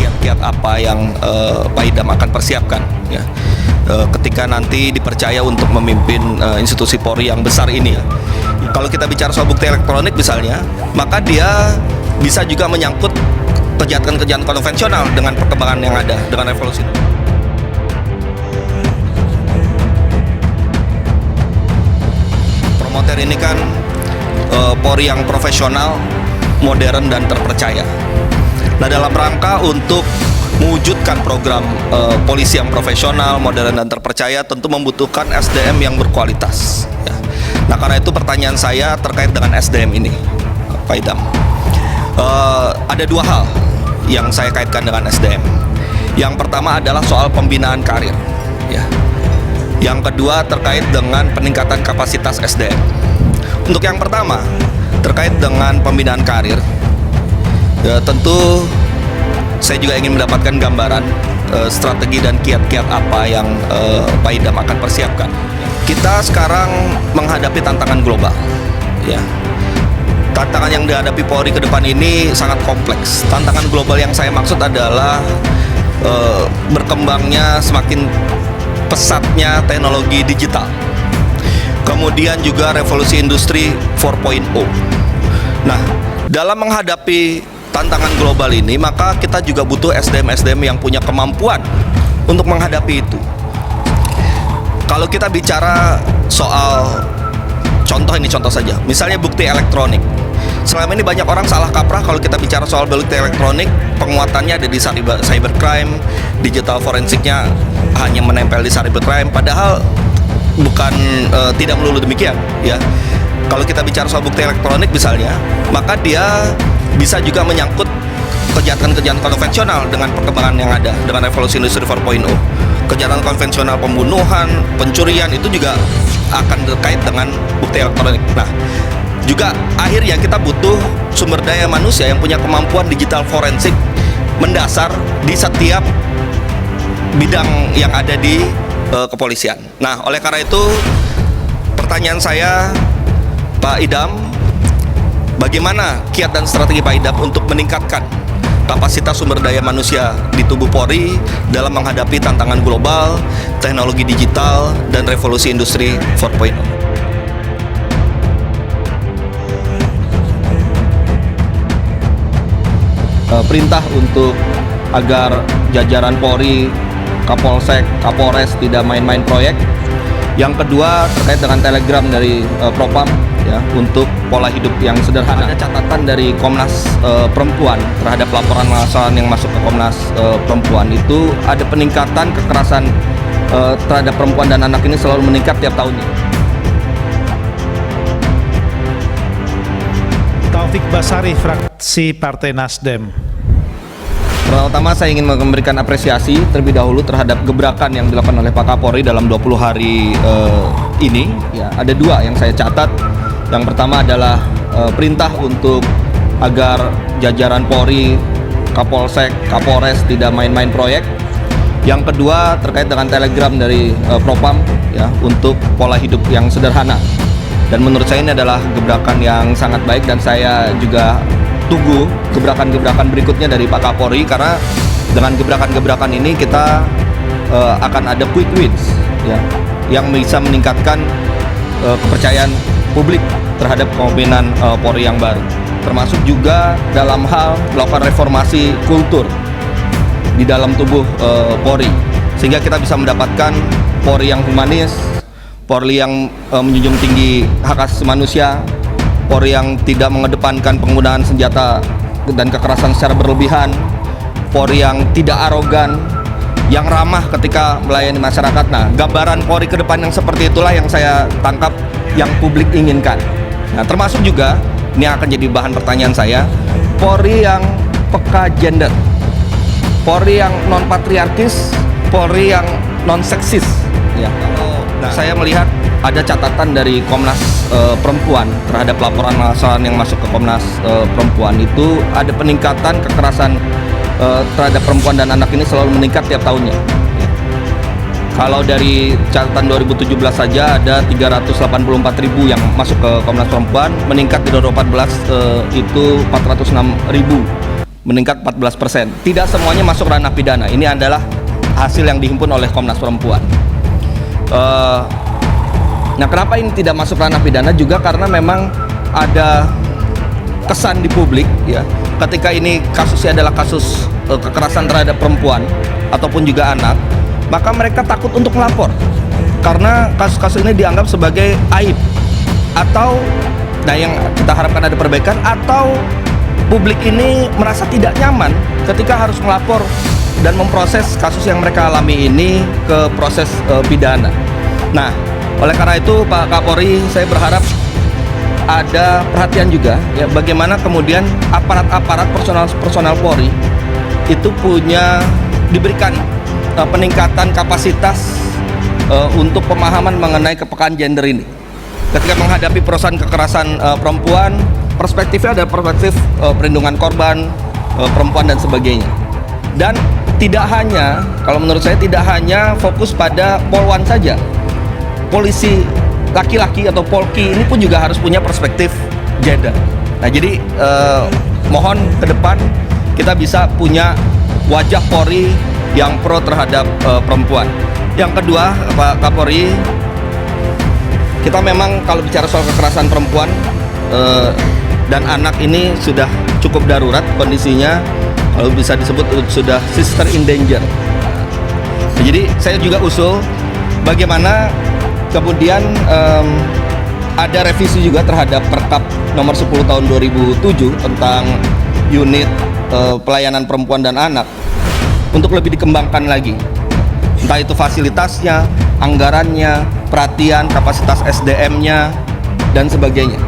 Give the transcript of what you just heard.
Kiat-kiat apa yang Pak Idam akan persiapkan ya, ketika nanti dipercaya untuk memimpin institusi Polri yang besar ini ya. Kalau kita bicara soal bukti elektronik misalnya, maka dia bisa juga menyangkut kejahatan-kejahatan konvensional dengan perkembangan yang ada, dengan revolusi. Promoter ini kan Polri yang profesional, modern dan terpercaya. Nah, dalam rangka untuk mewujudkan program polisi yang profesional, modern dan terpercaya tentu membutuhkan SDM yang berkualitas ya. Nah, karena itu pertanyaan saya terkait dengan SDM ini, Pak Idam. Ada dua hal yang saya kaitkan dengan SDM. Yang pertama adalah soal pembinaan karir ya. Yang kedua terkait dengan peningkatan kapasitas SDM. Untuk yang pertama terkait dengan pembinaan karir, ya, tentu saya juga ingin mendapatkan gambaran strategi dan kiat-kiat apa yang Pak Idam akan persiapkan. Kita sekarang menghadapi tantangan global ya. Tantangan yang dihadapi Polri ke depan ini sangat kompleks. Tantangan global yang saya maksud adalah berkembangnya semakin pesatnya teknologi digital. Kemudian juga revolusi industri 4.0. Nah, dalam menghadapi tantangan global ini, maka kita juga butuh SDM-SDM yang punya kemampuan untuk menghadapi itu. Kalau kita bicara soal contoh saja, misalnya bukti elektronik. Selama ini banyak orang salah kaprah kalau kita bicara soal bukti elektronik, penguatannya ada di cybercrime, digital forensiknya hanya menempel di cybercrime, padahal bukan tidak melulu demikian ya. Kalau kita bicara soal bukti elektronik misalnya, maka dia bisa juga menyangkut kejahatan-kejahatan konvensional dengan perkembangan yang ada, dengan revolusi industri 4.0. Kejahatan konvensional, pembunuhan, pencurian itu juga akan terkait dengan bukti elektronik. Nah, juga akhirnya kita butuh sumber daya manusia yang punya kemampuan digital forensik mendasar di setiap bidang yang ada di kepolisian. Nah, oleh karena itu pertanyaan saya, Pak Idam, bagaimana kiat dan strategi Pak Idam untuk meningkatkan kapasitas sumber daya manusia di tubuh Polri dalam menghadapi tantangan global, teknologi digital, dan revolusi industri 4.0? Perintah untuk agar jajaran Polri, Kapolsek, Kapolres tidak main-main proyek. Yang kedua terkait dengan telegram dari Propam ya, untuk pola hidup yang sederhana. Ada catatan dari Komnas Perempuan terhadap laporan masalah yang masuk ke Komnas Perempuan, itu ada peningkatan kekerasan terhadap perempuan dan anak ini selalu meningkat tiap tahunnya. Taufik Basari, fraksi Partai Nasdem. Pertama, saya ingin memberikan apresiasi terlebih dahulu terhadap gebrakan yang dilakukan oleh Pak Kapolri dalam 20 hari ini. Ya, ada dua yang saya catat. Yang pertama adalah perintah untuk agar jajaran Polri, Kapolsek, Kapolres tidak main-main proyek. Yang kedua terkait dengan telegram dari Propam ya, untuk pola hidup yang sederhana. Dan menurut saya ini adalah gebrakan yang sangat baik, dan saya juga tunggu gebrakan-gebrakan berikutnya dari Pak Kapolri, karena dengan gebrakan-gebrakan ini kita akan ada quick wins ya, yang bisa meningkatkan kepercayaan publik terhadap kepemimpinan Polri yang baru, termasuk juga dalam hal melakukan reformasi kultur di dalam tubuh Polri, sehingga kita bisa mendapatkan Polri yang humanis, Polri yang menjunjung tinggi hak asasi manusia, Polri yang tidak mengedepankan penggunaan senjata dan kekerasan secara berlebihan, Polri yang tidak arogan, yang ramah ketika melayani masyarakat. Nah, gambaran Polri ke depan yang seperti itulah yang saya tangkap yang publik inginkan. Nah, termasuk juga, ini akan jadi bahan pertanyaan saya, Polri yang peka gender, Polri yang non-patriarkis, Polri yang non-seksis ya. Nah, saya melihat ada catatan dari Komnas Perempuan terhadap laporan masalah yang masuk ke Komnas Perempuan, itu ada peningkatan kekerasan terhadap perempuan dan anak ini selalu meningkat tiap tahunnya. Kalau dari catatan 2017 saja ada 384.000 yang masuk ke Komnas Perempuan, meningkat di 2014 itu 406.000, meningkat 14%. Tidak semuanya masuk ranah pidana. Ini adalah hasil yang dihimpun oleh Komnas Perempuan. Nah, kenapa ini tidak masuk ranah pidana juga karena memang ada kesan di publik ya, ketika ini kasusnya adalah kasus kekerasan terhadap perempuan ataupun juga anak, maka mereka takut untuk melapor karena kasus-kasus ini dianggap sebagai aib, atau nah yang kita harapkan ada perbaikan, atau publik ini merasa tidak nyaman ketika harus melapor dan memproses kasus yang mereka alami ini ke proses pidana. Nah, oleh karena itu Pak Kapolri, saya berharap ada perhatian juga ya, bagaimana kemudian aparat-aparat personal Polri itu diberikan peningkatan kapasitas untuk pemahaman mengenai kepekaan gender ini. Ketika menghadapi perusahaan kekerasan perempuan, perspektifnya ada perspektif perlindungan korban, perempuan dan sebagainya. Dan tidak hanya, kalau menurut saya tidak hanya fokus pada polwan saja. Polisi laki-laki atau polki ini pun juga harus punya perspektif gender. Nah, jadi mohon ke depan kita bisa punya wajah Polri yang pro terhadap perempuan. Yang kedua, Pak Kapolri, kita memang kalau bicara soal kekerasan perempuan dan anak ini sudah cukup darurat kondisinya, kalau bisa disebut sudah sister in danger. Nah, jadi saya juga usul bagaimana kemudian ada revisi juga terhadap Perkap nomor 10 tahun 2007 tentang unit pelayanan perempuan dan anak untuk lebih dikembangkan lagi, entah itu fasilitasnya, anggarannya, perhatian, kapasitas SDM-nya dan sebagainya.